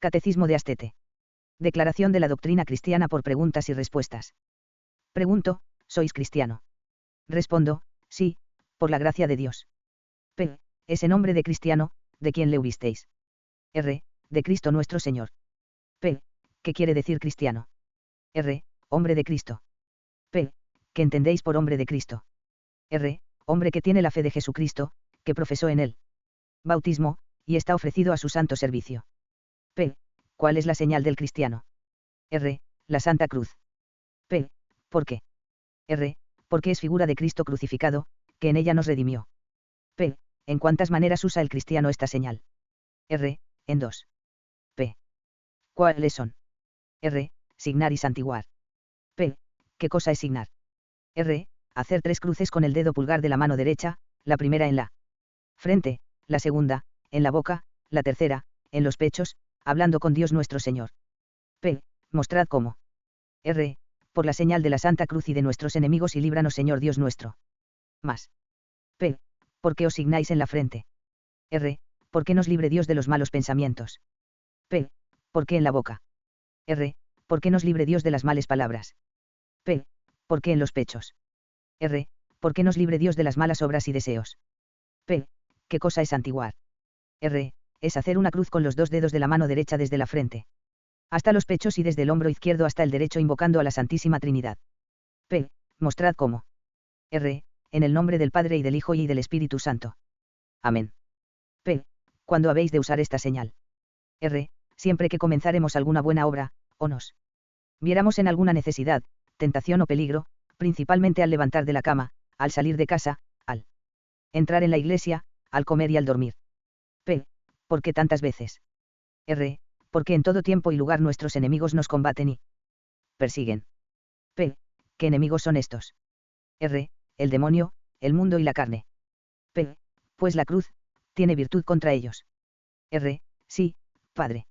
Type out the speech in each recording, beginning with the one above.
Catecismo de Astete. Declaración de la doctrina cristiana por preguntas y respuestas. Pregunto, ¿sois cristiano? Respondo, sí, por la gracia de Dios. P. Ese nombre de cristiano, ¿de quién le hubisteis? R. De Cristo nuestro Señor. P. ¿Qué quiere decir cristiano? R. Hombre de Cristo. P. ¿Qué entendéis por hombre de Cristo? R. Hombre que tiene la fe de Jesucristo, que profesó en él bautismo, y está ofrecido a su santo servicio. P. ¿Cuál es la señal del cristiano? R. La Santa Cruz. P. ¿Por qué? R. Porque es figura de Cristo crucificado, que en ella nos redimió. P. ¿En cuántas maneras usa el cristiano esta señal? R. En 2. P. ¿Cuáles son? R. Signar y santiguar. P. ¿Qué cosa es signar? R. Hacer 3 cruces con el dedo pulgar de la mano derecha, la primera en la frente, la segunda, en la boca, la tercera, en los pechos, hablando con Dios nuestro Señor. P. Mostrad cómo. R. Por la señal de la Santa Cruz y de nuestros enemigos y líbranos Señor Dios nuestro. Más. P. ¿Por qué os signáis en la frente? R. ¿Por qué nos libre Dios de los malos pensamientos? P. ¿Por qué en la boca? R. ¿Por qué nos libre Dios de las malas palabras? P. ¿Por qué en los pechos? R. ¿Por qué nos libre Dios de las malas obras y deseos? P. ¿Qué cosa es santiguar? R. Es hacer una cruz con los 2 dedos de la mano derecha desde la frente hasta los pechos y desde el hombro izquierdo hasta el derecho invocando a la Santísima Trinidad. P. Mostrad cómo. R. En el nombre del Padre y del Hijo y del Espíritu Santo. Amén. P. ¿Cuándo habéis de usar esta señal? R. Siempre que comenzaremos alguna buena obra, o nos viéramos en alguna necesidad, tentación o peligro, principalmente al levantar de la cama, al salir de casa, al entrar en la iglesia, al comer y al dormir. P. ¿Por qué tantas veces? R. Porque en todo tiempo y lugar nuestros enemigos nos combaten y persiguen. P. ¿Qué enemigos son estos? R. El demonio, el mundo y la carne. P. Pues la cruz tiene virtud contra ellos. R. Sí, Padre.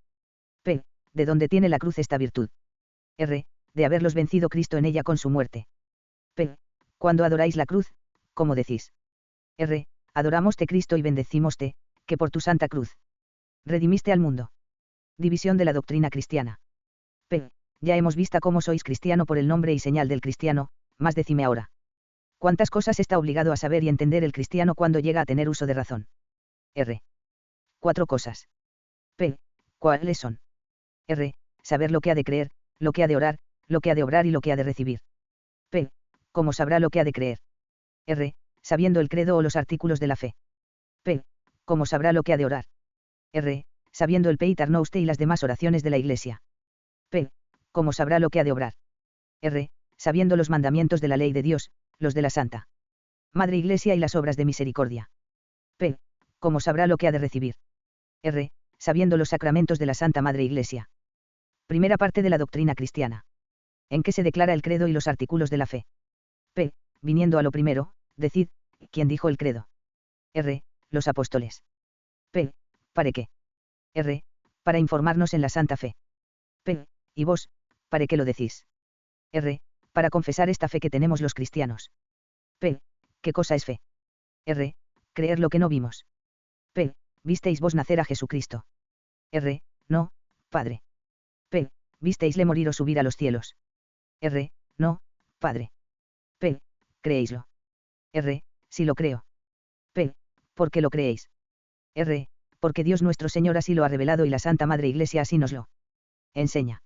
P. ¿De dónde tiene la cruz esta virtud? R. De haberlos vencido Cristo en ella con su muerte. P. Cuando adoráis la cruz, ¿cómo decís? R. Adoramoste Cristo y bendecímoste, que por tu santa cruz redimiste al mundo. División de la doctrina cristiana. P. Ya hemos visto cómo sois cristiano por el nombre y señal del cristiano, más decime ahora. ¿Cuántas cosas está obligado a saber y entender el cristiano cuando llega a tener uso de razón? R. 4 cosas. P. ¿Cuáles son? R. Saber lo que ha de creer, lo que ha de orar, lo que ha de obrar y lo que ha de recibir. P. ¿Cómo sabrá lo que ha de creer? R. Sabiendo el credo o los artículos de la fe. P. ¿Cómo sabrá lo que ha de orar? R. Sabiendo el Pater Noster y las demás oraciones de la Iglesia. P. ¿Cómo sabrá lo que ha de obrar? R. Sabiendo los mandamientos de la ley de Dios, los de la Santa Madre Iglesia y las obras de misericordia. P. ¿Cómo sabrá lo que ha de recibir? R. Sabiendo los sacramentos de la Santa Madre Iglesia. Primera parte de la doctrina cristiana. ¿En qué se declara el credo y los artículos de la fe? P. Viniendo a lo primero, decid, ¿quién dijo el credo? R. Los apóstoles. P. ¿Para qué? R. Para informarnos en la santa fe. P. ¿Y vos, para qué lo decís? R. Para confesar esta fe que tenemos los cristianos. P. ¿Qué cosa es fe? R. Creer lo que no vimos. P. ¿Visteis vos nacer a Jesucristo? R. No, Padre. P. ¿Visteisle morir o subir a los cielos? R. No, Padre. P. ¿Creéislo? R. Sí lo creo. P. ¿Por qué lo creéis? R. Porque Dios nuestro Señor así lo ha revelado y la Santa Madre Iglesia así nos lo enseña.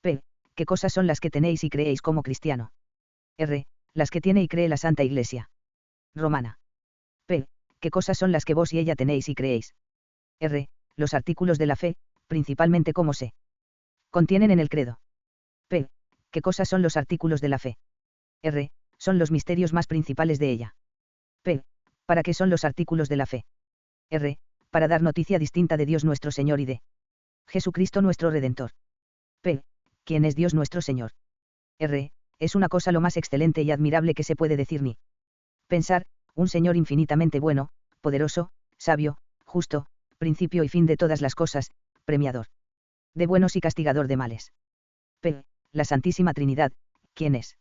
P. ¿Qué cosas son las que tenéis y creéis como cristiano? R. Las que tiene y cree la Santa Iglesia Romana. P. ¿Qué cosas son las que vos y ella tenéis y creéis? R. Los artículos de la fe, principalmente cómo se contienen en el credo. P. ¿Qué cosas son los artículos de la fe? R. Son los misterios más principales de ella. P. ¿Para qué son los artículos de la fe? R. Para dar noticia distinta de Dios nuestro Señor y de Jesucristo nuestro Redentor. P. ¿Quién es Dios nuestro Señor? R. Es una cosa lo más excelente y admirable que se puede decir ni pensar, un Señor infinitamente bueno, poderoso, sabio, justo, principio y fin de todas las cosas, premiador de buenos y castigador de males. P. La Santísima Trinidad, ¿quién es?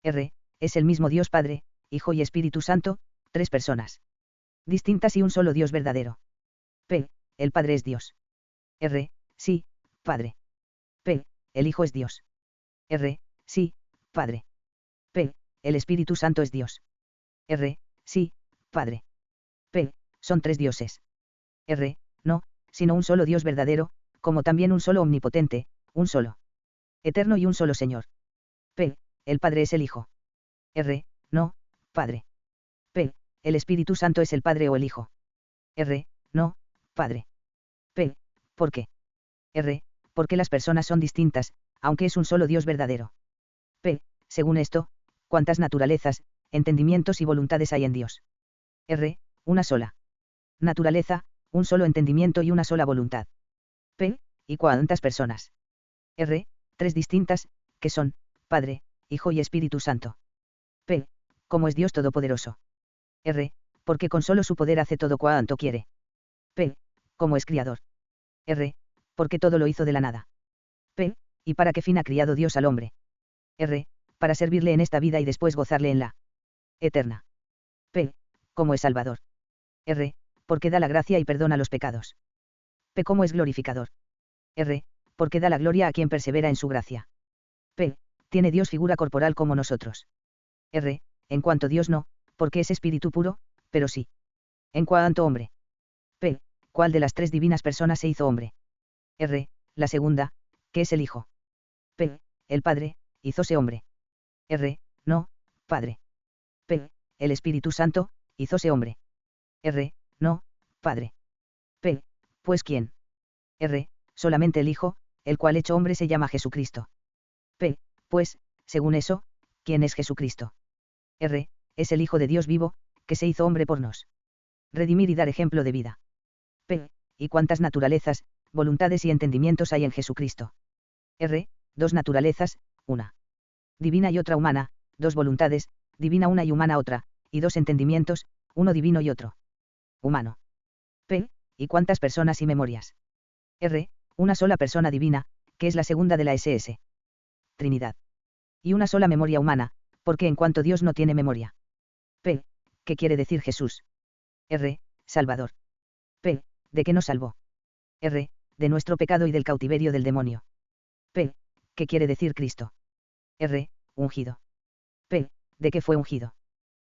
R. Es el mismo Dios Padre, Hijo y Espíritu Santo, 3 personas distintas y un solo Dios verdadero. P. El Padre es Dios. R. Sí, Padre. P. El Hijo es Dios. R. Sí, Padre. P. El Espíritu Santo es Dios. R. Sí, Padre. P. Son tres dioses. R. No, sino un solo Dios verdadero, como también un solo omnipotente, un solo eterno y un solo Señor. P. El Padre es el Hijo. R. No, Padre. P. El Espíritu Santo es el Padre o el Hijo. R. No, Padre. P. ¿Por qué? R. Porque las personas son distintas, aunque es un solo Dios verdadero. P. Según esto, ¿cuántas naturalezas, entendimientos y voluntades hay en Dios? R. Una sola naturaleza, un solo entendimiento y una sola voluntad. P. ¿Y cuántas personas? R. Tres distintas, que son, Padre, Hijo y Espíritu Santo. P. ¿Cómo es Dios todopoderoso? R. Porque con solo su poder hace todo cuanto quiere. P. ¿Cómo es criador? R. Porque todo lo hizo de la nada. P. ¿Y para qué fin ha criado Dios al hombre? R. Para servirle en esta vida y después gozarle en la eterna. P. ¿Cómo es Salvador? R. Porque da la gracia y perdona los pecados. P. ¿Cómo es glorificador? R. Porque da la gloria a quien persevera en su gracia. P. ¿Tiene Dios figura corporal como nosotros? R. En cuanto Dios no, porque es espíritu puro, pero sí. En cuanto hombre. P. ¿Cuál de las tres divinas personas se hizo hombre? R. La segunda, que es el Hijo. P. El Padre, hízose hombre. R. No, Padre. P. El Espíritu Santo, hízose hombre. R. No, Padre. P. Pues ¿quién? R. Solamente el Hijo, el cual hecho hombre se llama Jesucristo. P. Pues, según eso, ¿quién es Jesucristo? R. Es el Hijo de Dios vivo, que se hizo hombre por nos redimir y dar ejemplo de vida. P. ¿Y cuántas naturalezas, voluntades y entendimientos hay en Jesucristo? R. Dos naturalezas, una divina y otra humana, dos voluntades, divina una y humana otra, y dos entendimientos, uno divino y otro humano. P. ¿Y cuántas personas y memorias? R. Una sola persona divina, que es la segunda de la SS. Trinidad. Y una sola memoria humana, porque en cuanto Dios no tiene memoria. P. ¿Qué quiere decir Jesús? R. Salvador. P. ¿De qué nos salvó? R. De nuestro pecado y del cautiverio del demonio. P. ¿Qué quiere decir Cristo? R. Ungido. P. ¿De qué fue ungido?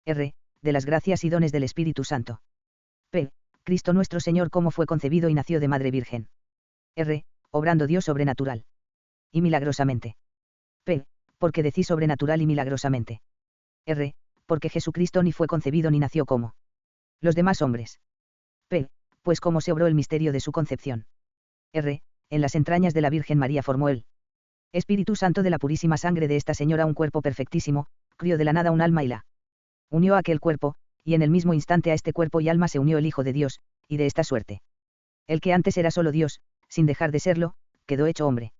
R. De las gracias y dones del Espíritu Santo. P. Cristo nuestro Señor cómo fue concebido y nació de Madre Virgen. R. Obrando Dios sobrenatural. Y milagrosamente. P. Porque decís sobrenatural y milagrosamente. R. Porque Jesucristo ni fue concebido ni nació como los demás hombres. P. Pues cómo se obró el misterio de su concepción. R. En las entrañas de la Virgen María formó el Espíritu Santo de la purísima sangre de esta señora un cuerpo perfectísimo, crió de la nada un alma y la unió a aquel cuerpo, y en el mismo instante a este cuerpo y alma se unió el Hijo de Dios, y de esta suerte. El que antes era solo Dios, sin dejar de serlo, quedó hecho hombre.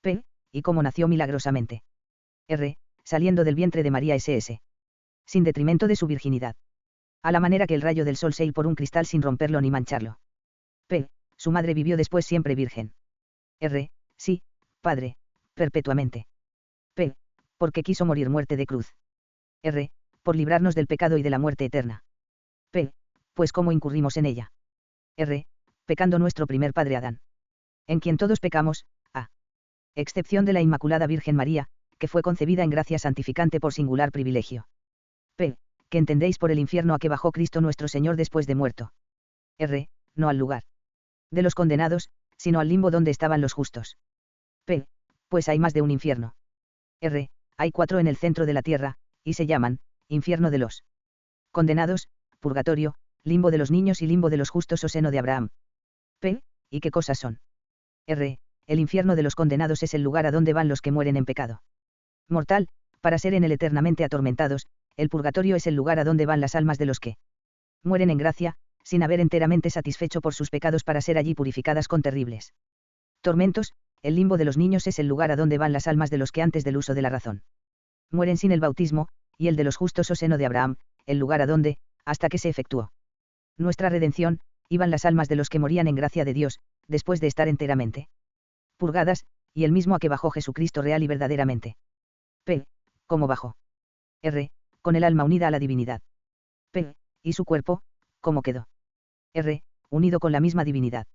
P. Y cómo nació milagrosamente. R. Saliendo del vientre de María SS. Sin detrimento de su virginidad. A la manera que el rayo del sol se por un cristal sin romperlo ni mancharlo. P. Su madre vivió después siempre virgen. R. Sí, Padre, perpetuamente. P. Porque quiso morir muerte de cruz. R. Por librarnos del pecado y de la muerte eterna. P. Pues cómo incurrimos en ella. R. Pecando nuestro primer padre Adán. En quien todos pecamos, a excepción de la Inmaculada Virgen María, que fue concebida en gracia santificante por singular privilegio. P. Que entendéis por el infierno a que bajó Cristo nuestro Señor después de muerto. R. No al lugar de los condenados, sino al limbo donde estaban los justos. P. Pues hay más de un infierno. R. Hay 4 en el centro de la tierra, y se llaman, infierno de los condenados, purgatorio, limbo de los niños y limbo de los justos o seno de Abraham. P. ¿Y qué cosas son? R. El infierno de los condenados es el lugar a donde van los que mueren en pecado mortal, para ser en él eternamente atormentados. El purgatorio es el lugar a donde van las almas de los que mueren en gracia, sin haber enteramente satisfecho por sus pecados para ser allí purificadas con terribles tormentos. El limbo de los niños es el lugar a donde van las almas de los que antes del uso de la razón mueren sin el bautismo, y el de los justos o seno de Abraham, el lugar a donde, hasta que se efectuó nuestra redención, iban las almas de los que morían en gracia de Dios, después de estar enteramente purgadas, y el mismo a que bajó Jesucristo real y verdaderamente. P. ¿Cómo bajó? R. Con el alma unida a la divinidad. P. ¿Y su cuerpo, cómo quedó? R. Unido con la misma divinidad.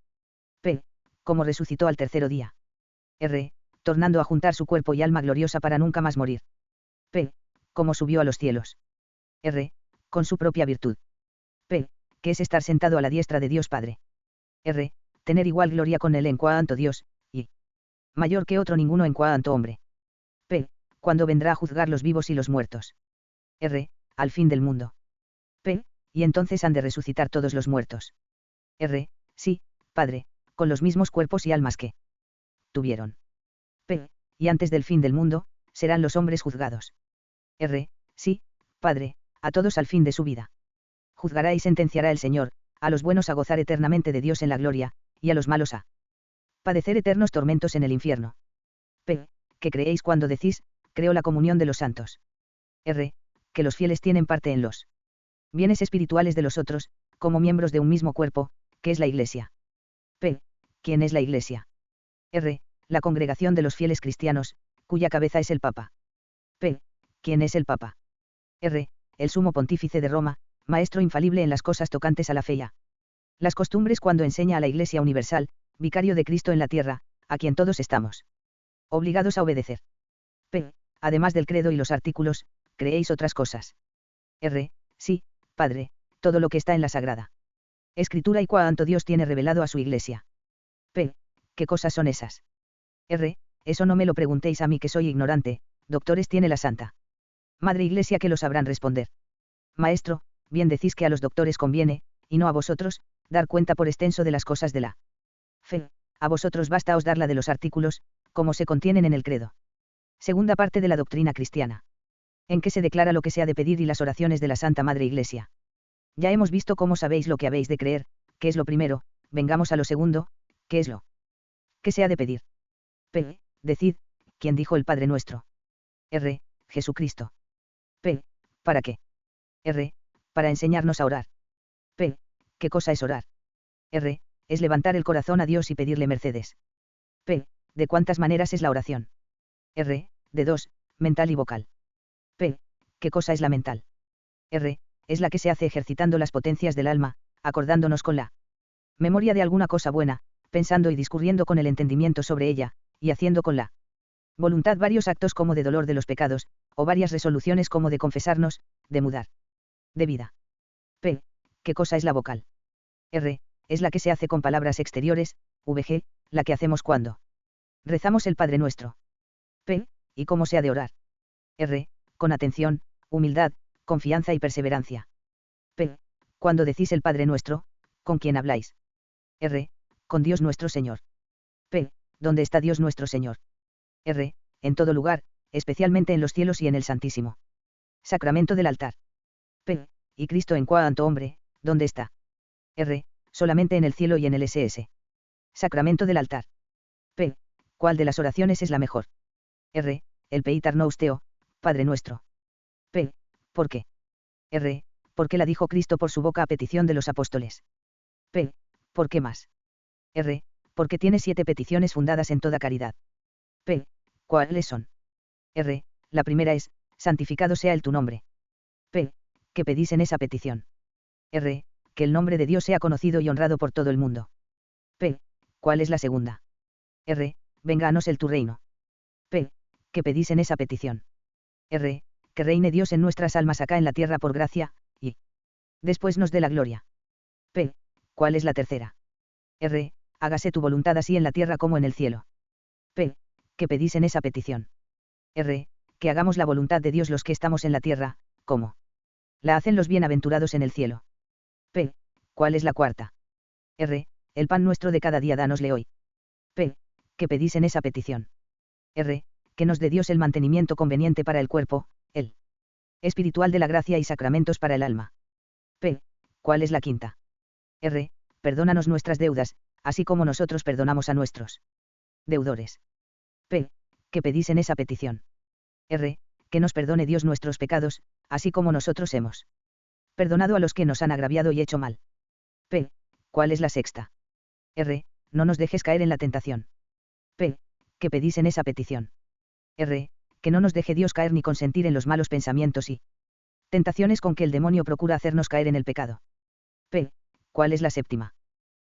P. ¿Cómo resucitó al tercero día? R. Tornando a juntar su cuerpo y alma gloriosa para nunca más morir. P. Como subió a los cielos. R. Con su propia virtud. P. Que es estar sentado a la diestra de Dios Padre. R. Tener igual gloria con él en cuanto Dios, y mayor que otro ninguno en cuanto hombre. P. Cuando vendrá a juzgar los vivos y los muertos. R. Al fin del mundo. P. Y entonces han de resucitar todos los muertos. R. Sí, Padre, con los mismos cuerpos y almas que tuvieron. P. Y antes del fin del mundo, serán los hombres juzgados. R. Sí, Padre, a todos al fin de su vida. Juzgará y sentenciará el Señor, a los buenos a gozar eternamente de Dios en la gloria, y a los malos a padecer eternos tormentos en el infierno. P. ¿Qué creéis cuando decís, creo la comunión de los santos? R. Que los fieles tienen parte en los bienes espirituales de los otros, como miembros de un mismo cuerpo, que es la Iglesia. P. ¿Quién es la Iglesia? R. La congregación de los fieles cristianos, cuya cabeza es el Papa. P. ¿Quién es el Papa? R. El sumo pontífice de Roma, maestro infalible en las cosas tocantes a la fe y a las costumbres cuando enseña a la Iglesia universal, vicario de Cristo en la tierra, a quien todos estamos obligados a obedecer. P. Además del credo y los artículos, ¿creéis otras cosas? R. Sí, Padre, todo lo que está en la Sagrada Escritura y cuanto Dios tiene revelado a su Iglesia. P. ¿Qué cosas son esas? R. Eso no me lo preguntéis a mí que soy ignorante, doctores tiene la Santa Madre Iglesia que lo sabrán responder. Maestro, bien decís que a los doctores conviene, y no a vosotros, dar cuenta por extenso de las cosas de la fe. A vosotros basta os dar la de los artículos, como se contienen en el credo. Segunda parte de la doctrina cristiana. En que se declara lo que se ha de pedir y las oraciones de la Santa Madre Iglesia. Ya hemos visto cómo sabéis lo que habéis de creer, que es lo primero, vengamos a lo segundo, ¿qué es lo que se ha de pedir? P. Decid, ¿quién dijo el Padre Nuestro? R. Jesucristo. P. ¿Para qué? R. Para enseñarnos a orar. P. ¿Qué cosa es orar? R. Es levantar el corazón a Dios y pedirle mercedes. P. ¿De cuántas maneras es la oración? R. De dos, mental y vocal. P. ¿Qué cosa es la mental? R. Es la que se hace ejercitando las potencias del alma, acordándonos con la memoria de alguna cosa buena, pensando y discurriendo con el entendimiento sobre ella, y haciendo con la voluntad varios actos como de dolor de los pecados, o varias resoluciones como de confesarnos, de mudar de vida. P. ¿Qué cosa es la vocal? R. Es la que se hace con palabras exteriores, vg, la que hacemos cuando rezamos el Padre Nuestro. P. ¿Y cómo se ha de orar? R. Con atención, humildad, confianza y perseverancia. P. Cuando decís el Padre Nuestro, ¿con quién habláis? R. Con Dios nuestro Señor. P. ¿Dónde está Dios nuestro Señor? R. En todo lugar, especialmente en los cielos y en el Santísimo Sacramento del altar. P. ¿Y Cristo en cuanto hombre, dónde está? R. Solamente en el cielo y en el SS. Sacramento del altar. P. ¿Cuál de las oraciones es la mejor? R. El Peitar Nousteo, Padre Nuestro. P. ¿Por qué? R. Porque la dijo Cristo por su boca a petición de los apóstoles. P. ¿Por qué más? R. Porque tiene 7 peticiones fundadas en toda caridad. P. ¿Cuáles son? R. La primera es, santificado sea el tu nombre. P. ¿Qué pedís en esa petición? R. Que el nombre de Dios sea conocido y honrado por todo el mundo. P. ¿Cuál es la segunda? R. Vénganos el tu reino. P. ¿Qué pedís en esa petición? R. Que reine Dios en nuestras almas acá en la tierra por gracia, y después nos dé la gloria. P. ¿Cuál es la tercera? R. Hágase tu voluntad así en la tierra como en el cielo. P. ¿Qué pedís en esa petición? R. Que hagamos la voluntad de Dios los que estamos en la tierra, como la hacen los bienaventurados en el cielo. P. ¿Cuál es la cuarta? R. El pan nuestro de cada día dánosle hoy. P. ¿Qué pedís en esa petición? R. Que nos dé Dios el mantenimiento conveniente para el cuerpo, el espiritual de la gracia y sacramentos para el alma. P. ¿Cuál es la quinta? R. Perdónanos nuestras deudas, así como nosotros perdonamos a nuestros deudores. P. ¿Qué pedís en esa petición? R. Que nos perdone Dios nuestros pecados, así como nosotros hemos perdonado a los que nos han agraviado y hecho mal. P. ¿Cuál es la sexta? R. No nos dejes caer en la tentación. P. ¿Qué pedís en esa petición? R. Que no nos deje Dios caer ni consentir en los malos pensamientos y tentaciones con que el demonio procura hacernos caer en el pecado. P. ¿Cuál es la séptima?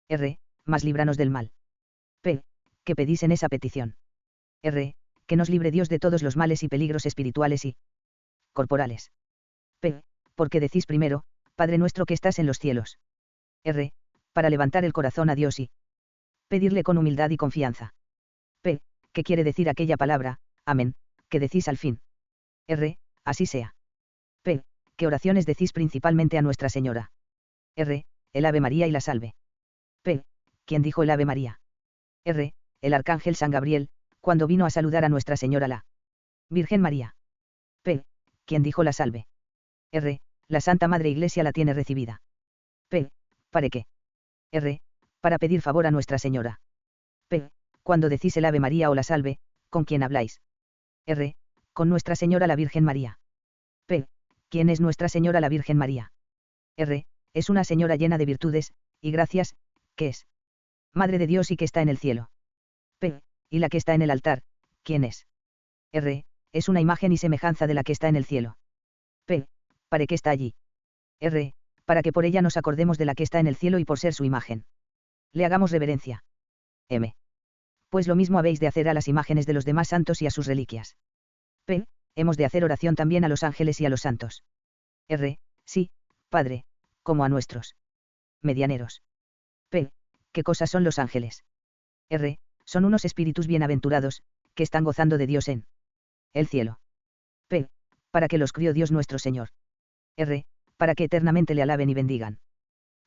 R. Mas líbranos del mal. P. ¿Qué pedís en esa petición? R. Que nos libre Dios de todos los males y peligros espirituales y corporales. P. Porque decís primero, Padre nuestro que estás en los cielos. R. Para levantar el corazón a Dios y pedirle con humildad y confianza. P. ¿Qué quiere decir aquella palabra, amén, que decís al fin? R. Así sea. P. ¿Qué oraciones decís principalmente a Nuestra Señora? R. El Ave María y la Salve. P. ¿Quién dijo el Ave María? R. El Arcángel San Gabriel, cuando vino a saludar a Nuestra Señora la Virgen María. P. ¿Quién dijo la Salve? R. La Santa Madre Iglesia la tiene recibida. P. ¿Para qué? R. Para pedir favor a Nuestra Señora. P. Cuando decís el Ave María o la Salve, ¿con quién habláis? R. Con Nuestra Señora la Virgen María. P. ¿Quién es Nuestra Señora la Virgen María? R. Es una señora llena de virtudes, y gracias, que es Madre de Dios y que está en el cielo. P. ¿Y la que está en el altar, quién es? R. Es una imagen y semejanza de la que está en el cielo. P. ¿Para qué está allí? R. Para que por ella nos acordemos de la que está en el cielo y por ser su imagen le hagamos reverencia. M. Pues lo mismo habéis de hacer a las imágenes de los demás santos y a sus reliquias. P. Hemos de hacer oración también a los ángeles y a los santos. R. Sí, Padre, como a nuestros medianeros. P. ¿Qué cosas son los ángeles? R. Son unos espíritus bienaventurados, que están gozando de Dios en el cielo. P. Para que los crió Dios nuestro Señor. R. Para que eternamente le alaben y bendigan.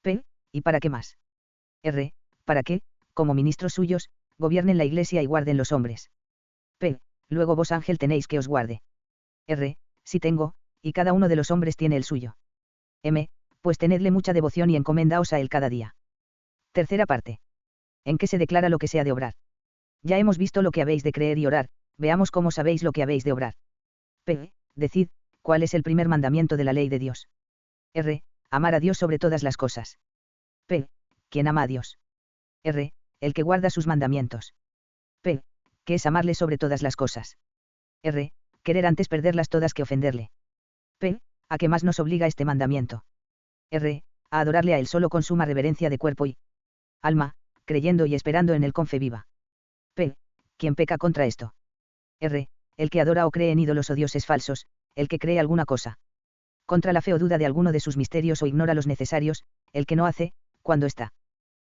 P. ¿Y para qué más? R. Para que, como ministros suyos, gobiernen la iglesia y guarden los hombres. P. Luego vos ángel tenéis que os guarde. R. Sí tengo, y cada uno de los hombres tiene el suyo. M. Pues tenedle mucha devoción y encomendaos a él cada día. Tercera parte. ¿En qué se declara lo que se ha de obrar? Ya hemos visto lo que habéis de creer y orar, veamos cómo sabéis lo que habéis de obrar. P. Decid, ¿cuál es el primer mandamiento de la ley de Dios? R. Amar a Dios sobre todas las cosas. P. ¿Quién ama a Dios? R. El que guarda sus mandamientos. P. ¿Qué es amarle sobre todas las cosas? R. Querer antes perderlas todas que ofenderle. P. ¿A qué más nos obliga este mandamiento? R. A adorarle a él solo con suma reverencia de cuerpo y alma, creyendo y esperando en él con fe viva. P. ¿Quién peca contra esto? R. El que adora o cree en ídolos o dioses falsos, el que cree alguna cosa contra la fe o duda de alguno de sus misterios o ignora los necesarios, el que no hace, cuando está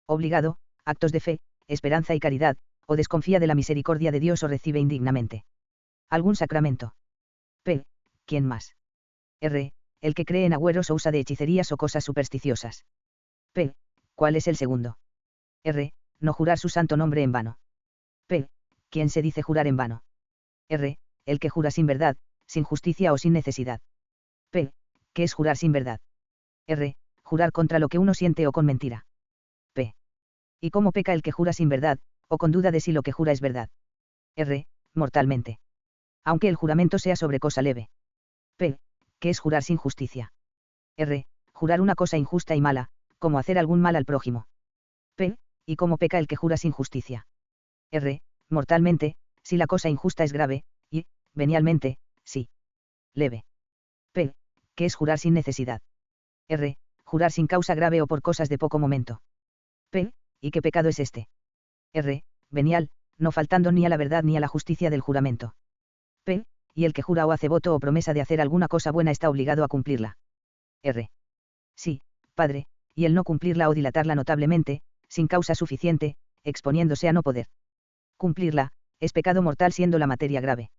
obligado, actos de fe, esperanza y caridad, o desconfía de la misericordia de Dios o recibe indignamente algún sacramento. P. ¿Quién más? R. El que cree en agüeros o usa de hechicerías o cosas supersticiosas. P. ¿Cuál es el segundo? R. No jurar su santo nombre en vano. P. ¿Quién se dice jurar en vano? R. El que jura sin verdad, sin justicia o sin necesidad. P. ¿Qué es jurar sin verdad? R. Jurar contra lo que uno siente o con mentira. P. ¿Y cómo peca el que jura sin verdad, o con duda de si lo que jura es verdad? R. Mortalmente. Aunque el juramento sea sobre cosa leve. P. ¿Qué es jurar sin justicia? R. Jurar una cosa injusta y mala, como hacer algún mal al prójimo. P. ¿Y cómo peca el que jura sin justicia? R. Mortalmente, si la cosa injusta es grave, y, venialmente, si leve. P. ¿Qué es jurar sin necesidad? R. Jurar sin causa grave o por cosas de poco momento. P. ¿Y qué pecado es este? R. Venial, no faltando ni a la verdad ni a la justicia del juramento. P. Y el que jura o hace voto o promesa de hacer alguna cosa buena está obligado a cumplirla. R. Sí, Padre, y el no cumplirla o dilatarla notablemente, sin causa suficiente, exponiéndose a no poder cumplirla, es pecado mortal siendo la materia grave.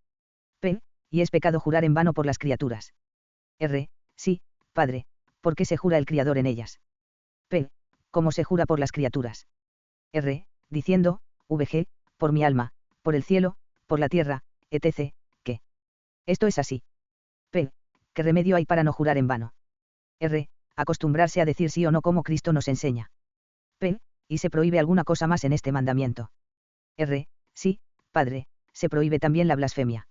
P. Y es pecado jurar en vano por las criaturas. R. Sí, Padre, porque se jura el Criador en ellas. P. ¿Cómo se jura por las criaturas? R. Diciendo, VG, por mi alma, por el cielo, por la tierra, etc., que esto es así. P. ¿Qué remedio hay para no jurar en vano? R. Acostumbrarse a decir sí o no como Cristo nos enseña. P. ¿Y se prohíbe alguna cosa más en este mandamiento? R. Sí, Padre, se prohíbe también la blasfemia.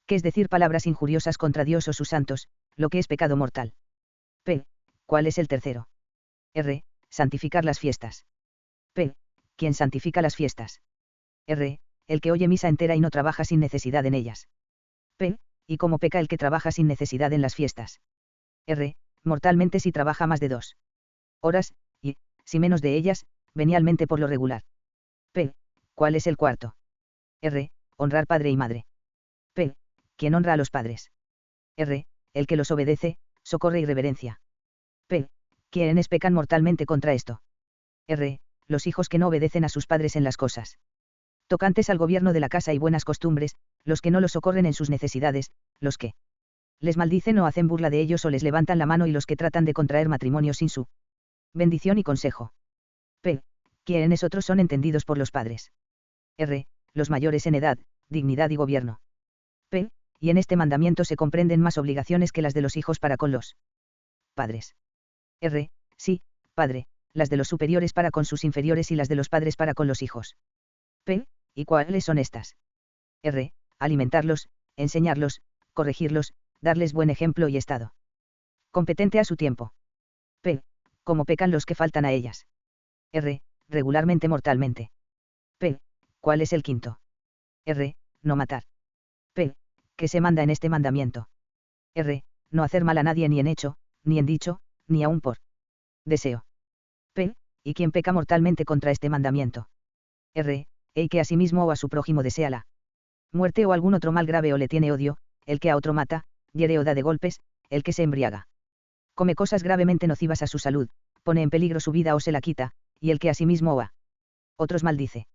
Que es decir palabras injuriosas contra Dios o sus santos, lo que es pecado mortal. P. ¿Cuál es el tercero? R. Santificar las fiestas. P. ¿Quién santifica las fiestas? R. El que oye misa entera y no trabaja sin necesidad en ellas. P. ¿Y cómo peca el que trabaja sin necesidad en las fiestas? R. Mortalmente si trabaja más de 2 horas, y, si menos de ellas, venialmente por lo regular. P. ¿Cuál es el cuarto? R. honrar padre y madre. P. Quien honra a los padres. R. El que los obedece, socorre y reverencia. P. Quienes pecan mortalmente contra esto. R. Los hijos que no obedecen a sus padres en las cosas tocantes al gobierno de la casa y buenas costumbres, los que no los socorren en sus necesidades, los que les maldicen o hacen burla de ellos o les levantan la mano y los que tratan de contraer matrimonio sin su bendición y consejo. P. Quienes otros son entendidos por los padres. R. Los mayores en edad, dignidad y gobierno. P. Y en este mandamiento se comprenden más obligaciones que las de los hijos para con los padres. R. Sí, padre, las de los superiores para con sus inferiores y las de los padres para con los hijos. P. ¿Y cuáles son estas? R. Alimentarlos, enseñarlos, corregirlos, darles buen ejemplo y estado competente a su tiempo. P. Cómo pecan los que faltan a ellas. R. Regularmente mortalmente. P. ¿Cuál es el quinto? R. No matar. P. ¿Qué se manda en este mandamiento? R. No hacer mal a nadie ni en hecho, ni en dicho, ni aun por deseo. P. ¿Y quién peca mortalmente contra este mandamiento? R. El que a sí mismo o a su prójimo desea la muerte o algún otro mal grave o le tiene odio, el que a otro mata, hiere o da de golpes, el que se embriaga. Come cosas gravemente nocivas a su salud, pone en peligro su vida o se la quita, y el que a sí mismo o a otros maldice.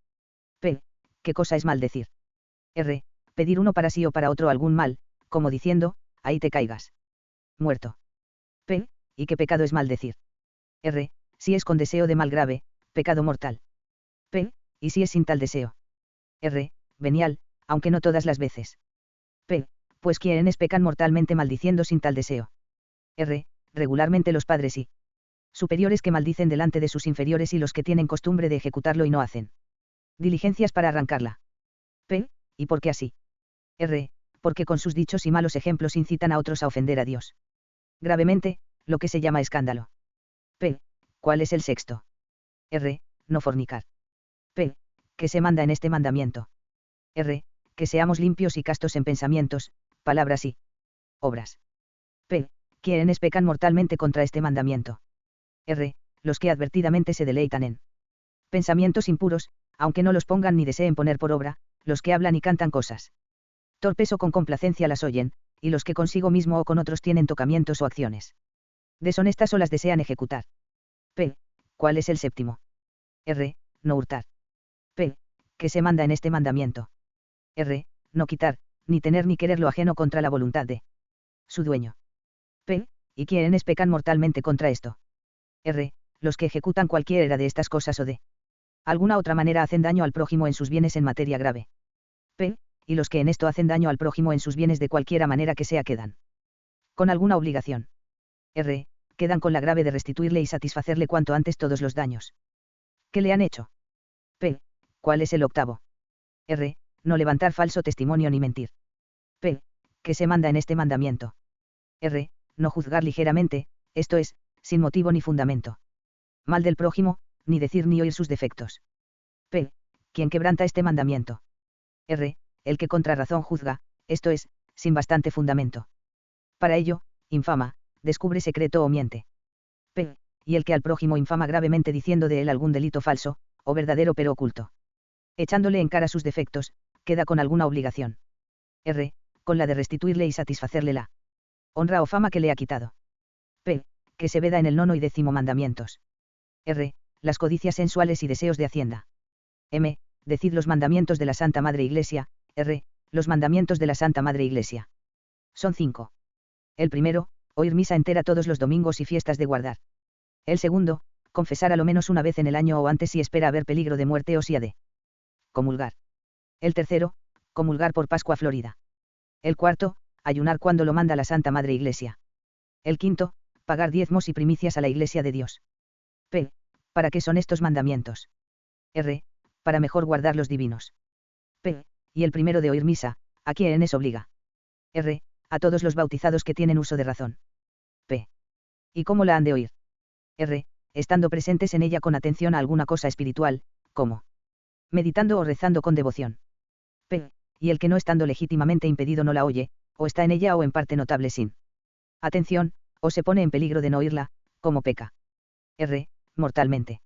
P. ¿Qué cosa es maldecir? R. Pedir uno para sí o para otro algún mal, como diciendo, ahí te caigas muerto. P. ¿Y qué pecado es maldecir? R. Si es con deseo de mal grave, pecado mortal. P. ¿Y si es sin tal deseo? R. Venial, aunque no todas las veces. P. Pues quienes pecan mortalmente maldiciendo sin tal deseo. R. Regularmente los padres y superiores que maldicen delante de sus inferiores y los que tienen costumbre de ejecutarlo y no hacen diligencias para arrancarla. P. ¿Y por qué así? R. Porque con sus dichos y malos ejemplos incitan a otros a ofender a Dios gravemente, lo que se llama escándalo. P. ¿Cuál es el sexto? R. No fornicar. P. ¿Qué se manda en este mandamiento? R. Que seamos limpios y castos en pensamientos, palabras y obras. P. ¿Quiénes pecan mortalmente contra este mandamiento? R. Los que advertidamente se deleitan en pensamientos impuros, aunque no los pongan ni deseen poner por obra, los que hablan y cantan cosas torpes o con complacencia las oyen, y los que consigo mismo o con otros tienen tocamientos o acciones deshonestas o las desean ejecutar. P. ¿Cuál es el séptimo? R. No hurtar. P. ¿Qué se manda en este mandamiento? R. No quitar, ni tener ni querer lo ajeno contra la voluntad de su dueño. P. ¿Y quiénes pecan mortalmente contra esto? R. Los que ejecutan cualquiera de estas cosas o de alguna otra manera hacen daño al prójimo en sus bienes en materia grave. P. Y los que en esto hacen daño al prójimo en sus bienes de cualquiera manera que sea quedan con alguna obligación. R. Quedan con la grave de restituirle y satisfacerle cuanto antes todos los daños que le han hecho. P. ¿Cuál es el octavo? R. No levantar falso testimonio ni mentir. P. ¿Qué se manda en este mandamiento? R. No juzgar ligeramente, esto es, sin motivo ni fundamento. Mal del prójimo, ni decir ni oír sus defectos. P. ¿Quién quebranta este mandamiento? R. El que contra razón juzga, esto es, sin bastante fundamento. Para ello, infama, descubre secreto o miente. P. Y el que al prójimo infama gravemente diciendo de él algún delito falso, o verdadero pero oculto, echándole en cara sus defectos, queda con alguna obligación. R. Con la de restituirle y satisfacerle la honra o fama que le ha quitado. P. Que se veda en el 9 y 10 mandamientos. R. Las codicias sensuales y deseos de hacienda. M. Decid los mandamientos de la Santa Madre Iglesia. R. Los mandamientos de la Santa Madre Iglesia. Son 5. El primero, oír misa entera todos los domingos y fiestas de guardar. El segundo, confesar a lo menos una vez en el año o antes si espera haber peligro de muerte o si ha de comulgar. El tercero, comulgar por Pascua Florida. El cuarto, ayunar cuando lo manda la Santa Madre Iglesia. El quinto, pagar diezmos y primicias a la Iglesia de Dios. P. ¿Para qué son estos mandamientos? R. Para mejor guardar los divinos. P. Y el primero de oír misa, ¿a quiénes obliga? R. A todos los bautizados que tienen uso de razón. P. ¿Y cómo la han de oír? R. Estando presentes en ella con atención a alguna cosa espiritual, como meditando o rezando con devoción. P. Y el que no estando legítimamente impedido no la oye, o está en ella o en parte notable sin atención, o se pone en peligro de no oírla, como peca. R. Mortalmente.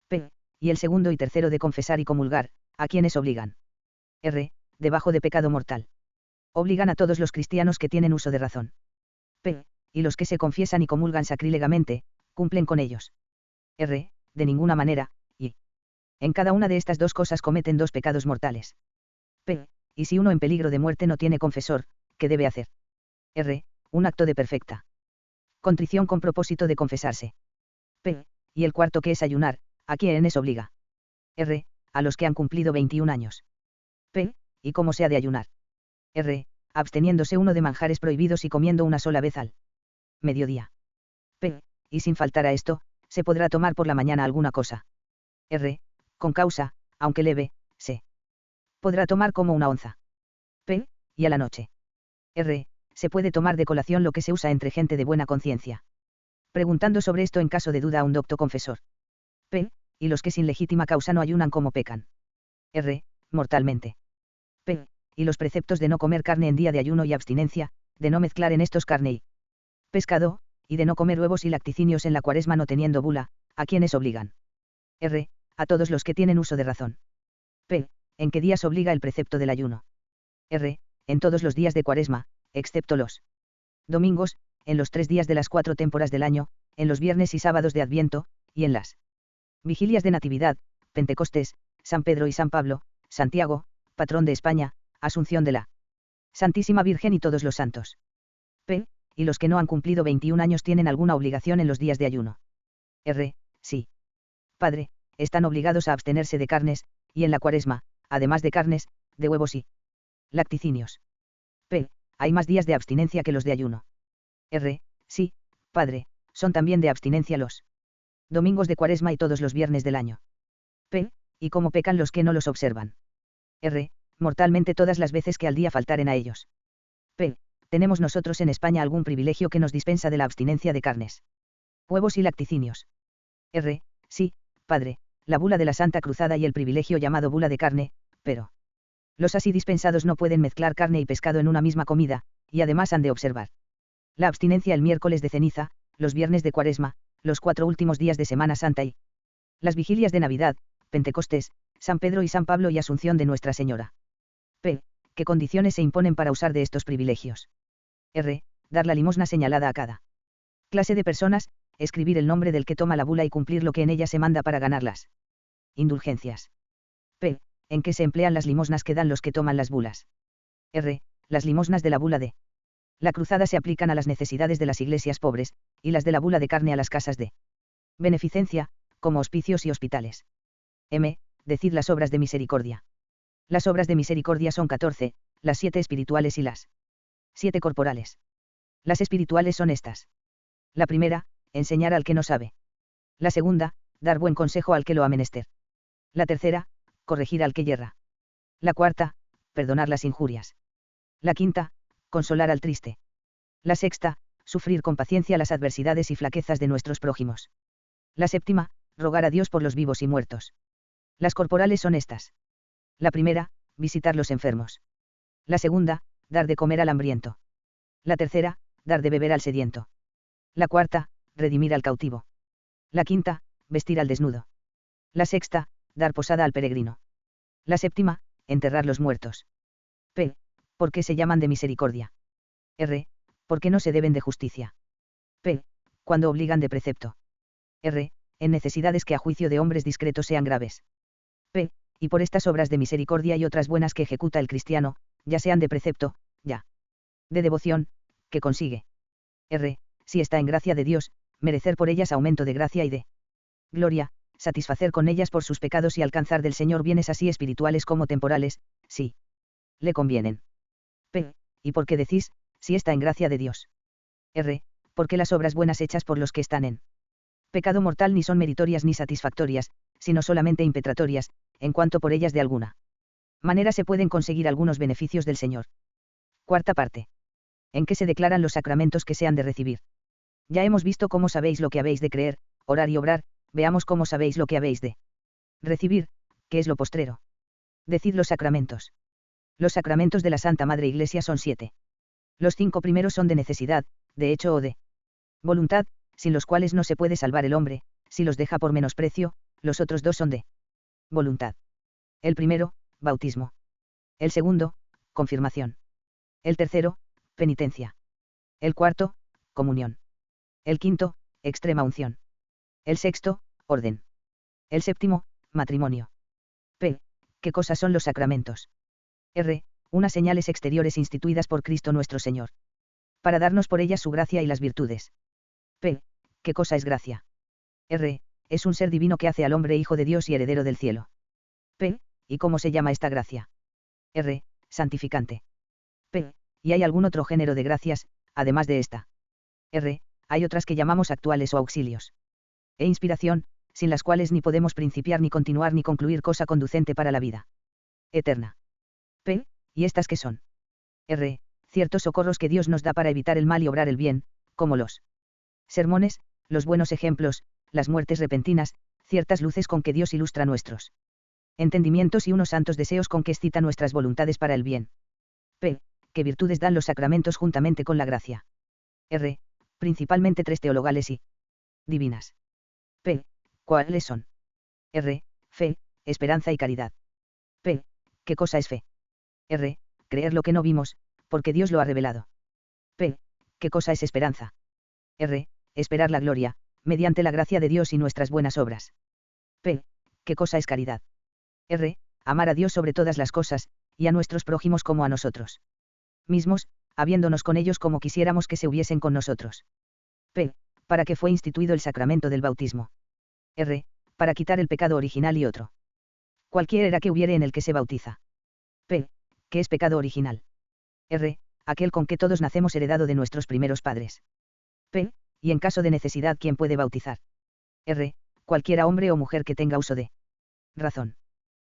P. Y el segundo y tercero de confesar y comulgar, ¿a quiénes obligan? R. debajo de pecado mortal. Obligan a todos los cristianos que tienen uso de razón. P. Y los que se confiesan y comulgan sacrílegamente, cumplen con ellos. R. De ninguna manera, y. En cada una de estas dos cosas cometen dos pecados mortales. P. Y si uno en peligro de muerte no tiene confesor, ¿qué debe hacer? R. Un acto de perfecta contrición con propósito de confesarse. P. Y el cuarto que es ayunar, ¿a quiénes obliga? R. A los que han cumplido 21 años. P. ¿Y cómo se ha de ayunar? R. Absteniéndose uno de manjares prohibidos y comiendo una sola vez al mediodía. P. Y sin faltar a esto, se podrá tomar por la mañana alguna cosa. R. Con causa, aunque leve, se podrá tomar como una onza. P. Y a la noche. R. Se puede tomar de colación lo que se usa entre gente de buena conciencia. Preguntando sobre esto en caso de duda a un docto confesor. P. Y los que sin legítima causa no ayunan como pecan. R. Mortalmente. P. Y los preceptos de no comer carne en día de ayuno y abstinencia, de no mezclar en estos carne y pescado, y de no comer huevos y lacticinios en la cuaresma no teniendo bula, ¿a quienes obligan? R. A todos los que tienen uso de razón. P. ¿En qué días obliga el precepto del ayuno? R. En todos los días de cuaresma, excepto los domingos, en los 3 días de las 4 temporas del año, en los viernes y sábados de Adviento, y en las vigilias de Natividad, Pentecostés, San Pedro y San Pablo, Santiago, patrón de España, Asunción de la Santísima Virgen y todos los santos. P. Y los que no han cumplido 21 años tienen alguna obligación en los días de ayuno. R. Sí. Padre, están obligados a abstenerse de carnes, y en la cuaresma, además de carnes, de huevos y lacticinios. P. Hay más días de abstinencia que los de ayuno. R. Sí, Padre, son también de abstinencia los domingos de cuaresma y todos los viernes del año. P. Y cómo pecan los que no los observan. R. Mortalmente todas las veces que al día faltaren a ellos. P. ¿Tenemos nosotros en España algún privilegio que nos dispensa de la abstinencia de carnes, huevos y lacticinios? R. Sí, Padre, la bula de la Santa Cruzada y el privilegio llamado bula de carne, pero los así dispensados no pueden mezclar carne y pescado en una misma comida, y además han de observar la abstinencia el miércoles de ceniza, los viernes de cuaresma, los 4 últimos días de Semana Santa y las vigilias de Navidad, Pentecostés, San Pedro y San Pablo y Asunción de Nuestra Señora. P. ¿Qué condiciones se imponen para usar de estos privilegios? R. Dar la limosna señalada a cada clase de personas, escribir el nombre del que toma la bula y cumplir lo que en ella se manda para ganarlas. Indulgencias. P. ¿En qué se emplean las limosnas que dan los que toman las bulas? R. Las limosnas de la bula de la cruzada se aplican a las necesidades de las iglesias pobres, y las de la bula de carne a las casas de beneficencia, como hospicios y hospitales. M. Decid las obras de misericordia. Las obras de misericordia son 14, las 7 espirituales y las 7 corporales. Las espirituales son estas. La primera, enseñar al que no sabe. La segunda, dar buen consejo al que lo ha menester. La tercera, corregir al que yerra. La cuarta, perdonar las injurias. La quinta, consolar al triste. La sexta, sufrir con paciencia las adversidades y flaquezas de nuestros prójimos. La séptima, rogar a Dios por los vivos y muertos. Las corporales son estas. La primera, visitar los enfermos. La segunda, dar de comer al hambriento. La tercera, dar de beber al sediento. La cuarta, redimir al cautivo. La quinta, vestir al desnudo. La sexta, dar posada al peregrino. La séptima, enterrar los muertos. P. ¿Por qué se llaman de misericordia? R. Porque no se deben de justicia. P. Cuando obligan de precepto. R. En necesidades que a juicio de hombres discretos sean graves. P. Y por estas obras de misericordia y otras buenas que ejecuta el cristiano, ya sean de precepto, ya de devoción, que consigue. R. Si está en gracia de Dios, merecer por ellas aumento de gracia y de gloria, satisfacer con ellas por sus pecados y alcanzar del Señor bienes así espirituales como temporales, sí. Le convienen. P. ¿Y por qué decís, si está en gracia de Dios? R. Porque las obras buenas hechas por los que están en pecado mortal ni son meritorias ni satisfactorias, sino solamente impetratorias, en cuanto por ellas de alguna manera se pueden conseguir algunos beneficios del Señor. Cuarta parte. En qué se declaran los sacramentos que se han de recibir. Ya hemos visto cómo sabéis lo que habéis de creer, orar y obrar, veamos cómo sabéis lo que habéis de recibir, que es lo postrero. Decid los sacramentos. Los sacramentos de la Santa Madre Iglesia son 7. Los 5 primeros son de necesidad, de hecho o de voluntad, sin los cuales no se puede salvar el hombre, si los deja por menosprecio, los otros 2 son de voluntad. El primero, bautismo. El segundo, confirmación. El tercero, penitencia. El cuarto, comunión. El quinto, extrema unción. El sexto, orden. El séptimo, matrimonio. P. ¿Qué cosas son los sacramentos? R. Unas señales exteriores instituidas por Cristo nuestro Señor. Para darnos por ellas su gracia y las virtudes. P. ¿Qué cosa es gracia? R. Es un ser divino que hace al hombre hijo de Dios y heredero del cielo. P. ¿Y cómo se llama esta gracia? R. Santificante. P. ¿Y hay algún otro género de gracias, además de esta? R. Hay otras que llamamos actuales o auxilios. E inspiración, sin las cuales ni podemos principiar ni continuar ni concluir cosa conducente para la vida eterna. P. ¿Y estas qué son? R. Ciertos socorros que Dios nos da para evitar el mal y obrar el bien, como los sermones, los buenos ejemplos, las muertes repentinas, ciertas luces con que Dios ilustra nuestros entendimientos y unos santos deseos con que excita nuestras voluntades para el bien. P. ¿Qué virtudes dan los sacramentos juntamente con la gracia? R. Principalmente tres teologales y divinas. P. ¿Cuáles son? R. Fe, esperanza y caridad. P. ¿Qué cosa es fe? R. Creer lo que no vimos, porque Dios lo ha revelado. P. ¿Qué cosa es esperanza? R. Esperar la gloria, mediante la gracia de Dios y nuestras buenas obras. P. ¿Qué cosa es caridad? R. Amar a Dios sobre todas las cosas, y a nuestros prójimos como a nosotros mismos, habiéndonos con ellos como quisiéramos que se hubiesen con nosotros. P. ¿Para qué fue instituido el sacramento del bautismo? R. Para quitar el pecado original y otro cualquiera que hubiere en el que se bautiza. P. ¿Qué es pecado original? R. Aquel con que todos nacemos heredado de nuestros primeros padres. P. Y en caso de necesidad, ¿quién puede bautizar? R. Cualquiera hombre o mujer que tenga uso de razón.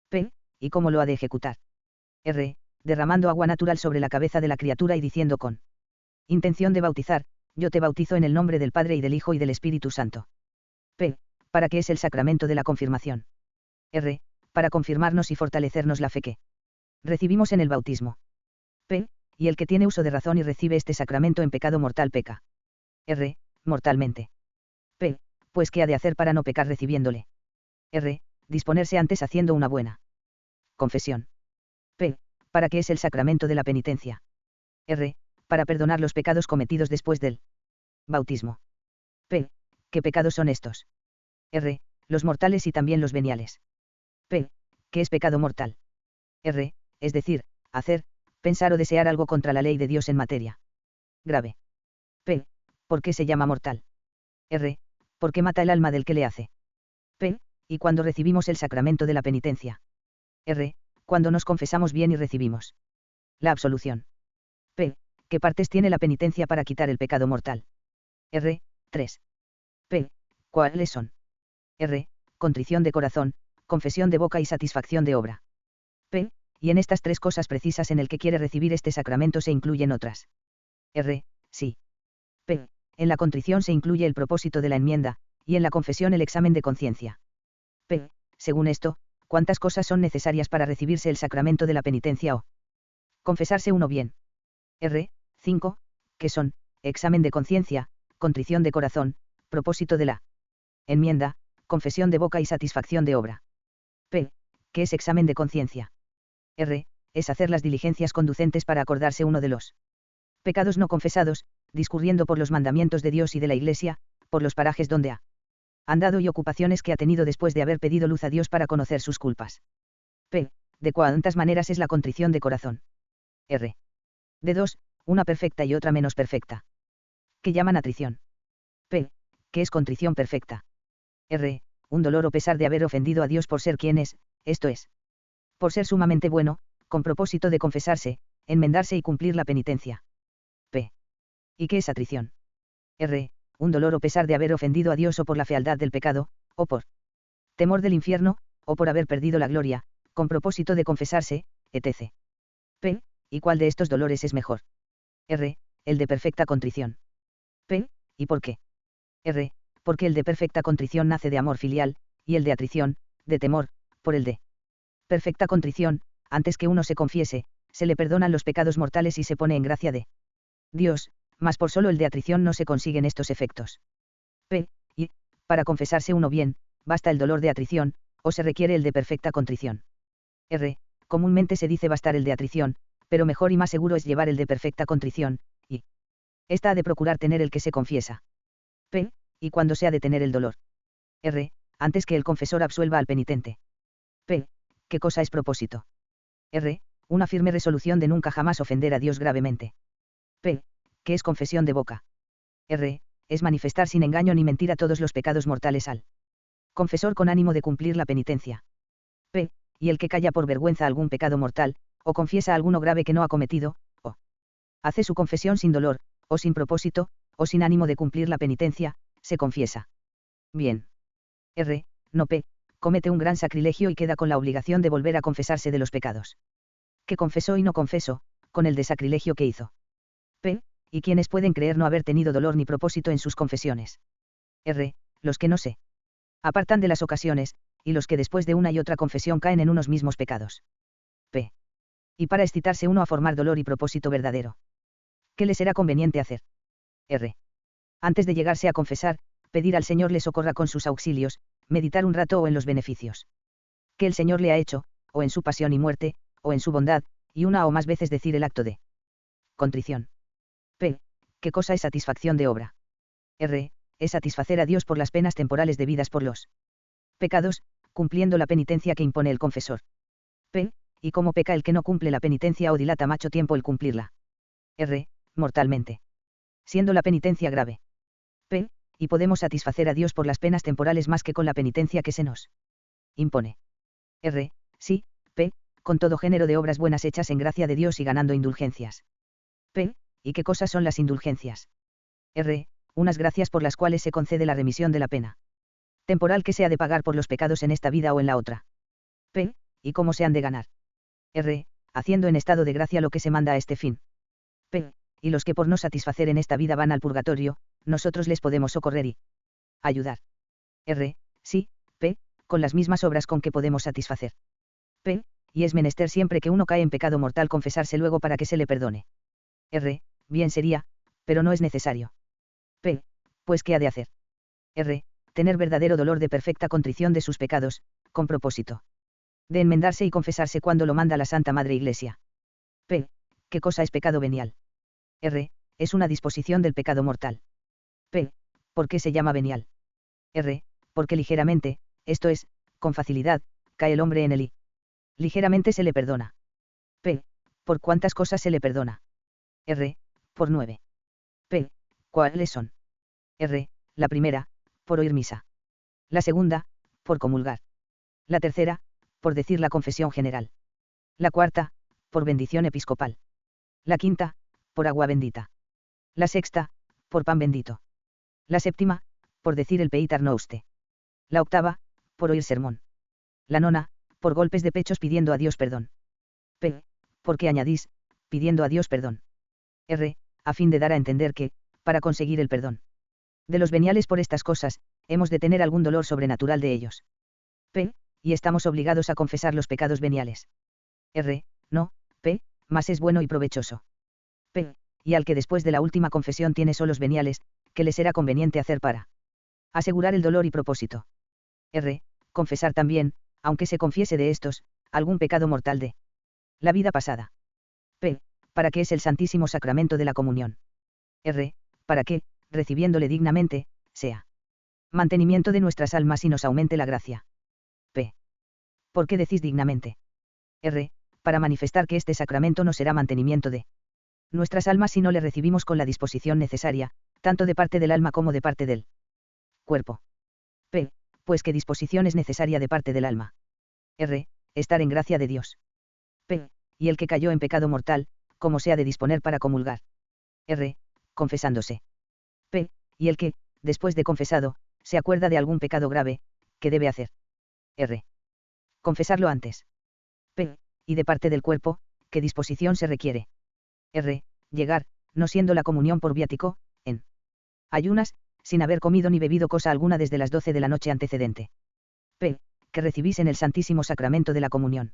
P. ¿Y cómo lo ha de ejecutar? R. Derramando agua natural sobre la cabeza de la criatura y diciendo con intención de bautizar, yo te bautizo en el nombre del Padre y del Hijo y del Espíritu Santo. P. ¿Para qué es el sacramento de la confirmación? R. Para confirmarnos y fortalecernos la fe que recibimos en el bautismo. P. Y el que tiene uso de razón y recibe este sacramento en pecado mortal peca. R. Mortalmente. P. Pues ¿qué ha de hacer para no pecar recibiéndole? R. Disponerse antes haciendo una buena confesión. P. ¿Para qué es el sacramento de la penitencia? R. Para perdonar los pecados cometidos después del bautismo. P. ¿Qué pecados son estos? R. Los mortales y también los veniales. P. ¿Qué es pecado mortal? R. Es decir, hacer, pensar o desear algo contra la ley de Dios en materia grave. P. ¿Por qué se llama mortal? R. Porque mata el alma del que le hace. P. ¿Y cuando recibimos el sacramento de la penitencia? R. Cuando nos confesamos bien y recibimos la absolución. P. ¿Qué partes tiene la penitencia para quitar el pecado mortal? R. 3. P. ¿Cuáles son? R. Contrición de corazón, confesión de boca y satisfacción de obra. P. Y en estas tres cosas precisas en el que quiere recibir este sacramento se incluyen otras. R. Sí. P. En la contrición se incluye el propósito de la enmienda, y en la confesión el examen de conciencia. P. Según esto, ¿cuántas cosas son necesarias para recibirse el sacramento de la penitencia o confesarse uno bien? R. 5. Que son, examen de conciencia, contrición de corazón, propósito de la enmienda, confesión de boca y satisfacción de obra. P. ¿Qué es examen de conciencia? R. Es hacer las diligencias conducentes para acordarse uno de los pecados no confesados, discurriendo por los mandamientos de Dios y de la Iglesia, por los parajes donde ha andado y ocupaciones que ha tenido después de haber pedido luz a Dios para conocer sus culpas. P. ¿De cuántas maneras es la contrición de corazón? R. De dos, una perfecta y otra menos perfecta. ¿Qué llaman atrición? P. ¿Qué es contrición perfecta? R. Un dolor o pesar de haber ofendido a Dios por ser quien es, esto es, por ser sumamente bueno, con propósito de confesarse, enmendarse y cumplir la penitencia. P. ¿Y qué es atrición? R. Un dolor o pesar de haber ofendido a Dios o por la fealdad del pecado, o por temor del infierno, o por haber perdido la gloria, con propósito de confesarse, etc. P. ¿Y cuál de estos dolores es mejor? R. El de perfecta contrición. P. ¿Y por qué? R. Porque el de perfecta contrición nace de amor filial, y el de atrición, de temor, por el de perfecta contrición, antes que uno se confiese, se le perdonan los pecados mortales y se pone en gracia de Dios, mas por solo el de atrición no se consiguen estos efectos. P. Y, para confesarse uno bien, basta el dolor de atrición, o se requiere el de perfecta contrición. R. comúnmente se dice bastar el de atrición, pero mejor y más seguro es llevar el de perfecta contrición, y esta ha de procurar tener el que se confiesa. P. Y cuando se ha de tener el dolor. R. Antes que el confesor absuelva al penitente. P. ¿Qué cosa es propósito? R. Una firme resolución de nunca jamás ofender a Dios gravemente. P. ¿Qué es confesión de boca? R. Es manifestar sin engaño ni mentira todos los pecados mortales al confesor con ánimo de cumplir la penitencia. P. Y el que calla por vergüenza algún pecado mortal, o confiesa alguno grave que no ha cometido, o hace su confesión sin dolor, o sin propósito, o sin ánimo de cumplir la penitencia, se confiesa. Bien. R. No P. Comete un gran sacrilegio y queda con la obligación de volver a confesarse de los pecados que confesó y no confesó, con el de sacrilegio que hizo. P. Y quienes pueden creer no haber tenido dolor ni propósito en sus confesiones. R. Los que no se apartan de las ocasiones, y los que después de una y otra confesión caen en unos mismos pecados. P. Y para excitarse uno a formar dolor y propósito verdadero. ¿Qué le será conveniente hacer? R. Antes de llegarse a confesar, pedir al Señor le socorra con sus auxilios, meditar un rato o en los beneficios que el Señor le ha hecho, o en su pasión y muerte, o en su bondad, y una o más veces decir el acto de contrición. P. ¿Qué cosa es satisfacción de obra? R. Es satisfacer a Dios por las penas temporales debidas por los pecados, cumpliendo la penitencia que impone el confesor. P. ¿Y cómo peca el que no cumple la penitencia o dilata mucho tiempo el cumplirla? R. Mortalmente. Siendo la penitencia grave. P. Y podemos satisfacer a Dios por las penas temporales más que con la penitencia que se nos impone. R. Sí, P. Con todo género de obras buenas hechas en gracia de Dios y ganando indulgencias. P. ¿Y qué cosas son las indulgencias? R. Unas gracias por las cuales se concede la remisión de la pena temporal que se ha de pagar por los pecados en esta vida o en la otra. P. ¿Y cómo se han de ganar? R. Haciendo en estado de gracia lo que se manda a este fin. P. Y los que por no satisfacer en esta vida van al purgatorio, nosotros les podemos socorrer y ayudar. R. Sí, P. Con las mismas obras con que podemos satisfacer. P. Y es menester siempre que uno cae en pecado mortal confesarse luego para que se le perdone. R. Bien sería, pero no es necesario. P. Pues ¿qué ha de hacer? R. Tener verdadero dolor de perfecta contrición de sus pecados, con propósito de enmendarse y confesarse cuando lo manda la Santa Madre Iglesia. P. ¿Qué cosa es pecado venial? R. Es una disposición del pecado mortal. P. ¿Por qué se llama venial? R. Porque ligeramente, esto es, con facilidad, cae el hombre en él y ligeramente se le perdona. P. ¿Por cuántas cosas se le perdona? R. Por 9. P. ¿Cuáles son? R. La primera, por oír misa. La segunda, por comulgar. La tercera, por decir la confesión general. La cuarta, por bendición episcopal. La quinta, por agua bendita. La sexta, por pan bendito. La séptima, por decir el Peitar Noustre. La octava, por oír sermón. La nona, por golpes de pechos pidiendo a Dios perdón. P. ¿Por qué añadís, pidiendo a Dios perdón? R. A fin de dar a entender que, para conseguir el perdón de los veniales por estas cosas, hemos de tener algún dolor sobrenatural de ellos. P. Y estamos obligados a confesar los pecados veniales. R. No, P. Más es bueno y provechoso. P. Y al que después de la última confesión tiene solos veniales, ¿qué le será conveniente hacer para asegurar el dolor y propósito? R. Confesar también, aunque se confiese de estos, algún pecado mortal de la vida pasada. P. Para que es el Santísimo Sacramento de la Comunión. R. Para que, recibiéndole dignamente, sea mantenimiento de nuestras almas y nos aumente la gracia. P. ¿Por qué decís dignamente? R. Para manifestar que este sacramento no será mantenimiento de nuestras almas si no le recibimos con la disposición necesaria, tanto de parte del alma como de parte del cuerpo. P. Pues qué disposición es necesaria de parte del alma. R. Estar en gracia de Dios. P. Y el que cayó en pecado mortal, ¿cómo se ha de disponer para comulgar? R. Confesándose. P. Y el que, después de confesado, se acuerda de algún pecado grave, ¿qué debe hacer? R. Confesarlo antes. P. Y de parte del cuerpo, ¿qué disposición se requiere? R. Llegar, no siendo la comunión por viático, en ayunas, sin haber comido ni bebido cosa alguna desde las 12 de la noche antecedente. P. Que recibís en el Santísimo Sacramento de la Comunión.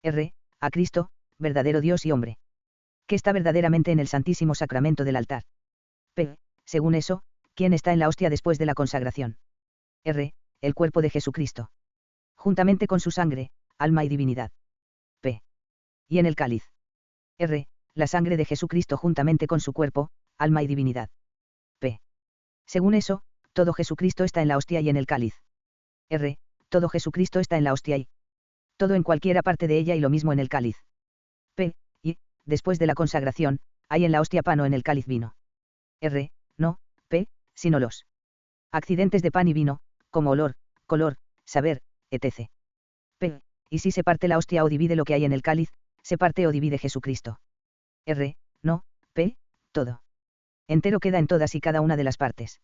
R. A Cristo, verdadero Dios y hombre. Que está verdaderamente en el Santísimo Sacramento del altar. P. Según eso, ¿quién está en la hostia después de la consagración? R. El cuerpo de Jesucristo. Juntamente con su sangre, alma y divinidad. P. y en el cáliz. R. La sangre de Jesucristo juntamente con su cuerpo, alma y divinidad. P. Según eso, todo Jesucristo está en la hostia y en el cáliz. R. Todo Jesucristo está en la hostia y todo en cualquiera parte de ella y lo mismo en el cáliz. P. Y, después de la consagración, hay en la hostia pan o en el cáliz vino. R. No, P, sino los accidentes de pan y vino, como olor, color, saber, etc. P. Y si se parte la hostia o divide lo que hay en el cáliz, se parte o divide Jesucristo. R. No, P, todo. Entero queda en todas y cada una de las partes.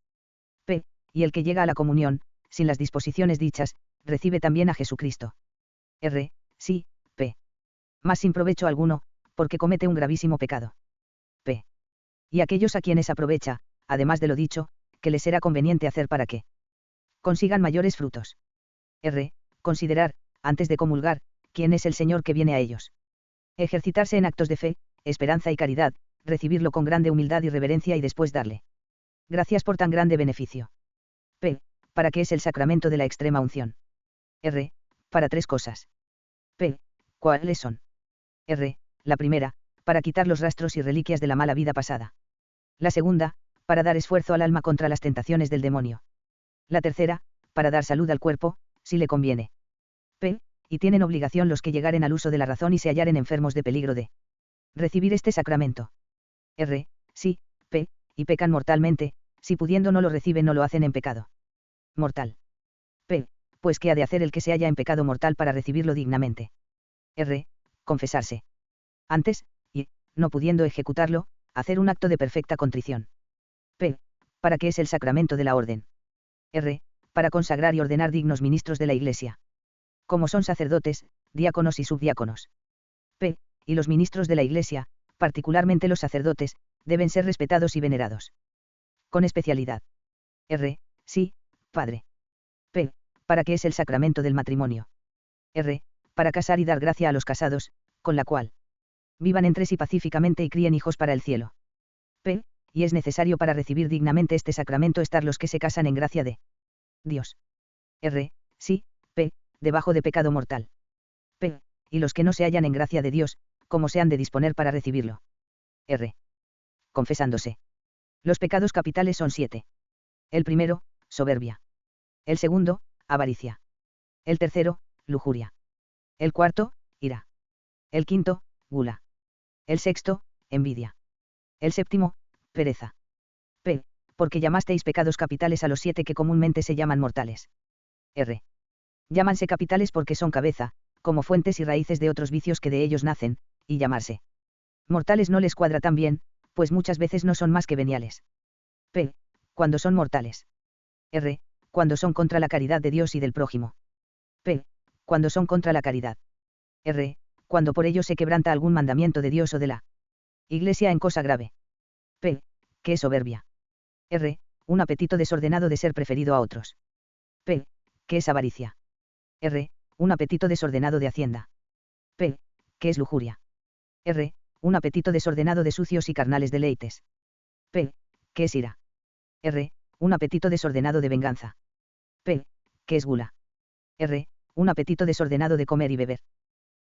P. Y el que llega a la comunión, sin las disposiciones dichas, recibe también a Jesucristo. R. Sí, P. Mas sin provecho alguno, porque comete un gravísimo pecado. P. Y aquellos a quienes aprovecha, además de lo dicho, que les será conveniente hacer para que consigan mayores frutos. R. Considerar, antes de comulgar, quién es el Señor que viene a ellos. Ejercitarse en actos de fe, esperanza y caridad, recibirlo con grande humildad y reverencia y después darle gracias por tan grande beneficio. P. ¿Para qué es el sacramento de la extrema unción? R. Para 3 cosas. P. ¿Cuáles son? R. La primera, para quitar los rastros y reliquias de la mala vida pasada. La segunda, para dar esfuerzo al alma contra las tentaciones del demonio. La tercera, para dar salud al cuerpo, si le conviene. P. Y tienen obligación los que llegaren al uso de la razón y se hallaren enfermos de peligro de recibir este sacramento. R. Sí, P. Y pecan mortalmente, si pudiendo no lo reciben no lo hacen en pecado mortal. P. Pues ¿qué ha de hacer el que se halla en pecado mortal para recibirlo dignamente? R. Confesarse. Antes, y, no pudiendo ejecutarlo, hacer un acto de perfecta contrición. P. ¿Para qué es el sacramento de la orden? R. Para consagrar y ordenar dignos ministros de la Iglesia. Como son sacerdotes, diáconos y subdiáconos. P. Y los ministros de la Iglesia, particularmente los sacerdotes, deben ser respetados y venerados. Con especialidad. R. Sí, Padre. P. ¿Para qué es el sacramento del matrimonio? R. Para casar y dar gracia a los casados, con la cual vivan entre sí pacíficamente y críen hijos para el cielo. P. Y es necesario para recibir dignamente este sacramento estar los que se casan en gracia de Dios. R. Sí, P. Debajo de pecado mortal. P. Y los que no se hallan en gracia de Dios, ¿cómo se han de disponer para recibirlo? R. Confesándose. Los pecados capitales son 7. El primero, soberbia. El segundo, avaricia. El tercero, lujuria. El cuarto, ira. El quinto, gula. El sexto, envidia. El séptimo, pereza. P. Porque llamasteis pecados capitales a los 7 que comúnmente se llaman mortales. R. Llámanse capitales porque son cabeza, como fuentes y raíces de otros vicios que de ellos nacen, y llamarse mortales no les cuadra tan bien, pues muchas veces no son más que veniales. P. Cuando son mortales. R. Cuando son contra la caridad de Dios y del prójimo. P. Cuando son contra la caridad. R. Cuando por ello se quebranta algún mandamiento de Dios o de la Iglesia en cosa grave. P. Que es soberbia. R. Un apetito desordenado de ser preferido a otros. P. Que es avaricia. R. Un apetito desordenado de hacienda. P. Que es lujuria. R. Un apetito desordenado de sucios y carnales deleites. P. Que es ira. R. Un apetito desordenado de venganza. P. Que es gula. R. Un apetito desordenado de comer y beber.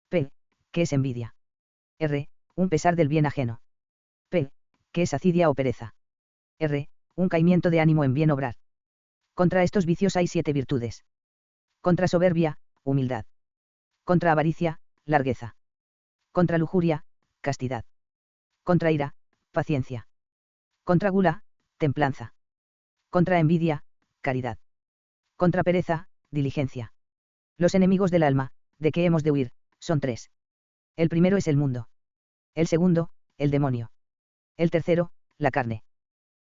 P. Que es envidia. R. Un pesar del bien ajeno. P. Que es acidia o pereza. R. Un caimiento de ánimo en bien obrar. Contra estos vicios hay 7 virtudes. Contra soberbia, humildad. Contra avaricia, largueza. Contra lujuria, castidad. Contra ira, paciencia. Contra gula, templanza. Contra envidia, caridad. Contra pereza, diligencia. Los enemigos del alma, de que hemos de huir, son 3. El primero es el mundo. El segundo, el demonio. El tercero, la carne.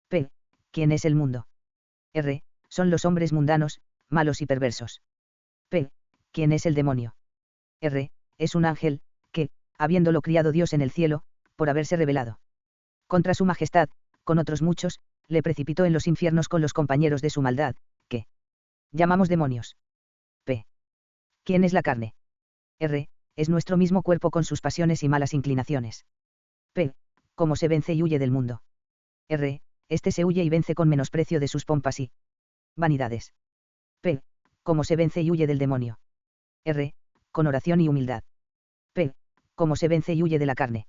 P. ¿Quién es el mundo? R. Son los hombres mundanos, malos y perversos. P. ¿Quién es el demonio? R. Es un ángel, que, habiéndolo criado Dios en el cielo, por haberse rebelado contra su majestad, con otros muchos, le precipitó en los infiernos con los compañeros de su maldad, que llamamos demonios. P. ¿Quién es la carne? R. Es nuestro mismo cuerpo con sus pasiones y malas inclinaciones. P. ¿Cómo se vence y huye del mundo? R. Este se huye y vence con menosprecio de sus pompas y vanidades. P. ¿Cómo se vence y huye del demonio? R. Con oración y humildad. P. ¿Cómo se vence y huye de la carne?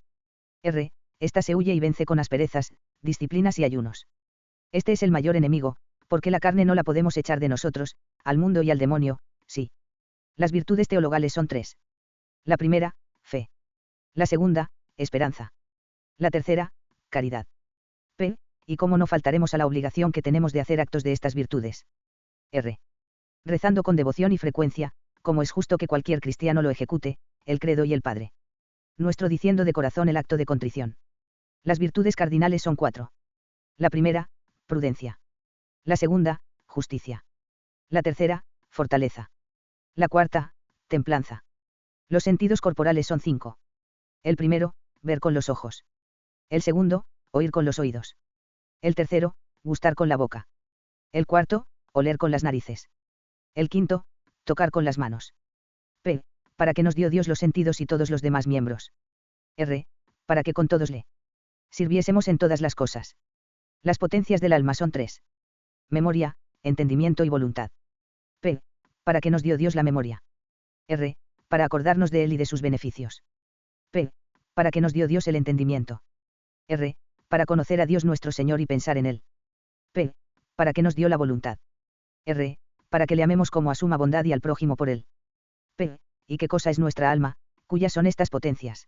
R. Esta se huye y vence con asperezas, disciplinas y ayunos. Este es el mayor enemigo, porque la carne no la podemos echar de nosotros, al mundo y al demonio, sí. Las virtudes teologales son 3. La primera, fe. La segunda, esperanza. La tercera, caridad. P. ¿Y cómo no faltaremos a la obligación que tenemos de hacer actos de estas virtudes? R. Rezando con devoción y frecuencia, como es justo que cualquier cristiano lo ejecute, el credo y el Padre Nuestro diciendo de corazón el acto de contrición. Las virtudes cardinales son 4. La primera, prudencia. La segunda, justicia. La tercera, fortaleza. La cuarta, templanza. Los sentidos corporales son 5. El primero, ver con los ojos. El segundo, oír con los oídos. El tercero, gustar con la boca. El cuarto, oler con las narices. El quinto, tocar con las manos. P. Para que nos dio Dios los sentidos y todos los demás miembros. R. Para que con todos le sirviésemos en todas las cosas. Las potencias del alma son 3. Memoria, entendimiento y voluntad. P. Para que nos dio Dios la memoria. R. Para acordarnos de Él y de sus beneficios. P. Para que nos dio Dios el entendimiento. R. Para conocer a Dios nuestro Señor y pensar en Él. P. Para que nos dio la voluntad. R. Para que le amemos como a suma bondad y al prójimo por Él. P. ¿Y qué cosa es nuestra alma, cuyas son estas potencias?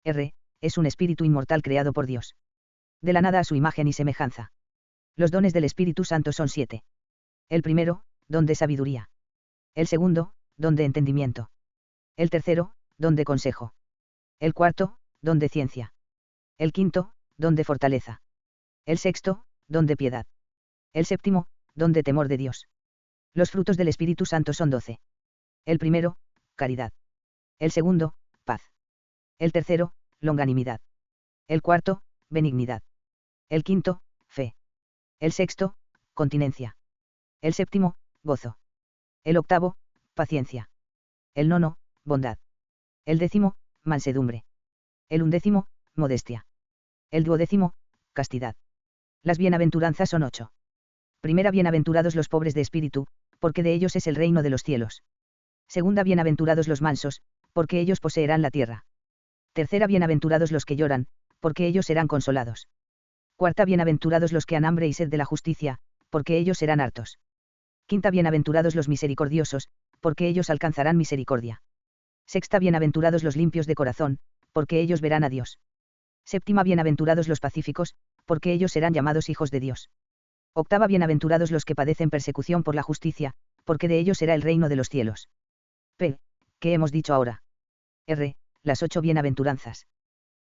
R. Es un espíritu inmortal creado por Dios. De la nada a su imagen y semejanza. Los dones del Espíritu Santo son 7. El primero, don de sabiduría. El segundo, don de entendimiento. El tercero, don de consejo. El cuarto, don de ciencia. El quinto, don de fortaleza. El sexto, don de piedad. El séptimo, don de temor de Dios. Los frutos del Espíritu Santo son 12. El primero, caridad. El segundo, paz. El tercero, longanimidad. El cuarto, benignidad. El quinto, fe. El sexto, continencia. El séptimo, gozo. El octavo, paciencia. El nono, bondad. El décimo, mansedumbre. El undécimo, modestia. El duodécimo, castidad. Las bienaventuranzas son 8. Primera, bienaventurados los pobres de espíritu, porque de ellos es el reino de los cielos. Segunda, bienaventurados los mansos, porque ellos poseerán la tierra. Tercera, bienaventurados los que lloran, porque ellos serán consolados. Cuarta, bienaventurados los que han hambre y sed de la justicia, porque ellos serán hartos. Quinta, bienaventurados los misericordiosos, porque ellos alcanzarán misericordia. Sexta, bienaventurados los limpios de corazón, porque ellos verán a Dios. Séptima, bienaventurados los pacíficos, porque ellos serán llamados hijos de Dios. Octava, bienaventurados los que padecen persecución por la justicia, porque de ellos será el reino de los cielos. P. ¿Qué hemos dicho ahora? R. Las 8 bienaventuranzas.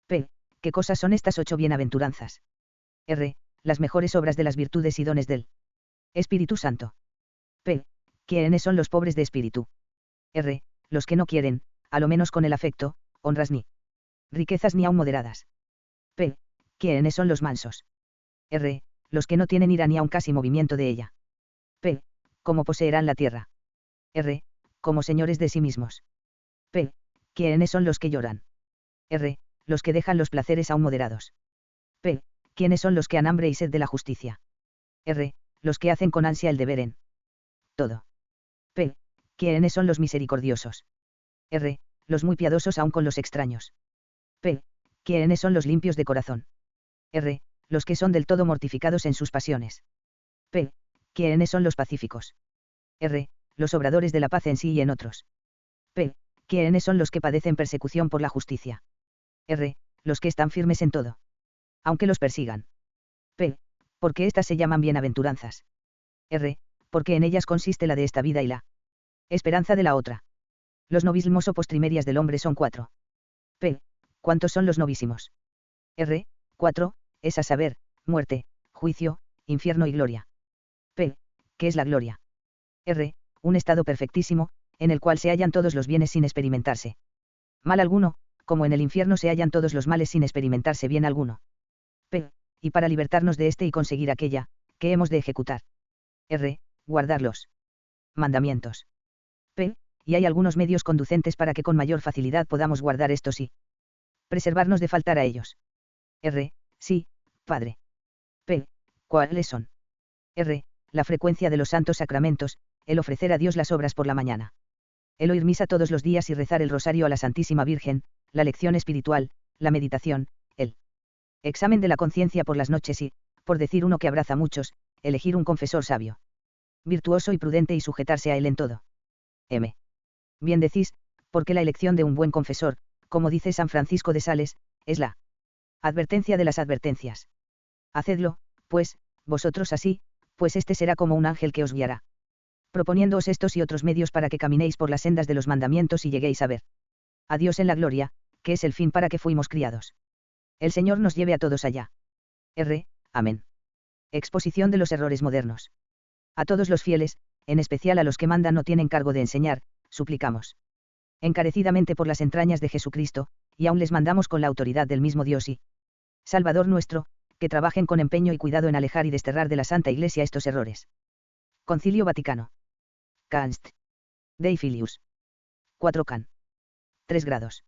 P. ¿Qué cosas son estas 8 bienaventuranzas? R. Las mejores obras de las virtudes y dones del Espíritu Santo. P. ¿Quiénes son los pobres de espíritu? R. Los que no quieren, a lo menos con el afecto, honras ni riquezas ni aun moderadas. P. ¿Quiénes son los mansos? R. Los que no tienen ira ni aun casi movimiento de ella. P. ¿Cómo poseerán la tierra? R. Como señores de sí mismos. P. ¿Quiénes son los que lloran? R. Los que dejan los placeres aún moderados. P. ¿Quiénes son los que han hambre y sed de la justicia? R. Los que hacen con ansia el deber en todo. P. ¿Quiénes son los misericordiosos? R. Los muy piadosos aun con los extraños. P. ¿Quiénes son los limpios de corazón? R. Los que son del todo mortificados en sus pasiones. P. ¿Quiénes son los pacíficos? R. Los obradores de la paz en sí y en otros. P. ¿Quiénes son los que padecen persecución por la justicia? R. Los que están firmes en todo, aunque los persigan. P. Porque éstas se llaman bienaventuranzas. R. Porque en ellas consiste la de esta vida y la esperanza de la otra. Los novísimos o postrimerias del hombre son 4. P. ¿Cuántos son los novísimos? R. 4, es a saber, muerte, juicio, infierno y gloria. P. ¿Qué es la gloria? R. Un estado perfectísimo, en el cual se hallan todos los bienes sin experimentarse mal alguno, como en el infierno se hallan todos los males sin experimentarse bien alguno. P. Y para libertarnos de este y conseguir aquella, que hemos de ejecutar. R. Guardar los mandamientos. P. Y hay algunos medios conducentes para que con mayor facilidad podamos guardar estos y preservarnos de faltar a ellos. R. Sí, Padre. P. ¿Cuáles son? R. La frecuencia de los santos sacramentos, el ofrecer a Dios las obras por la mañana. El oír misa todos los días y rezar el rosario a la Santísima Virgen, la lección espiritual, la meditación, el examen de la conciencia por las noches y, por decir uno que abraza muchos, elegir un confesor sabio, virtuoso y prudente y sujetarse a él en todo. M. Bien decís, porque la elección de un buen confesor, como dice San Francisco de Sales, es la advertencia de las advertencias. Hacedlo, pues, vosotros así, pues este será como un ángel que os guiará, proponiéndoos estos y otros medios para que caminéis por las sendas de los mandamientos y lleguéis a ver a Dios en la gloria, que es el fin para que fuimos criados. El Señor nos lleve a todos allá. Amén. Exposición de los errores modernos. A todos los fieles, en especial a los que mandan o tienen cargo de enseñar, suplicamos encarecidamente por las entrañas de Jesucristo, y aún les mandamos con la autoridad del mismo Dios y Salvador nuestro, que trabajen con empeño y cuidado en alejar y desterrar de la Santa Iglesia estos errores. Concilio Vaticano. Canst. Dei Filius. 4 Can. 3 grados.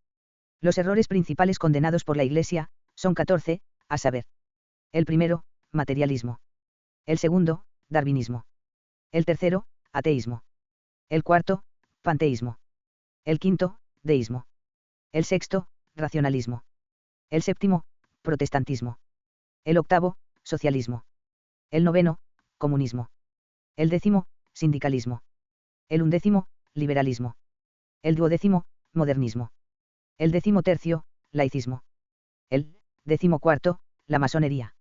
Los errores principales condenados por la Iglesia, son 14, a saber. El primero, materialismo. El segundo, darwinismo. El tercero, ateísmo. El cuarto, panteísmo. El quinto, deísmo. El sexto, racionalismo. El séptimo, protestantismo. El octavo, socialismo. El noveno, comunismo. El décimo, sindicalismo. El undécimo, liberalismo. El duodécimo, modernismo. El 13º, laicismo. El 14º, la masonería.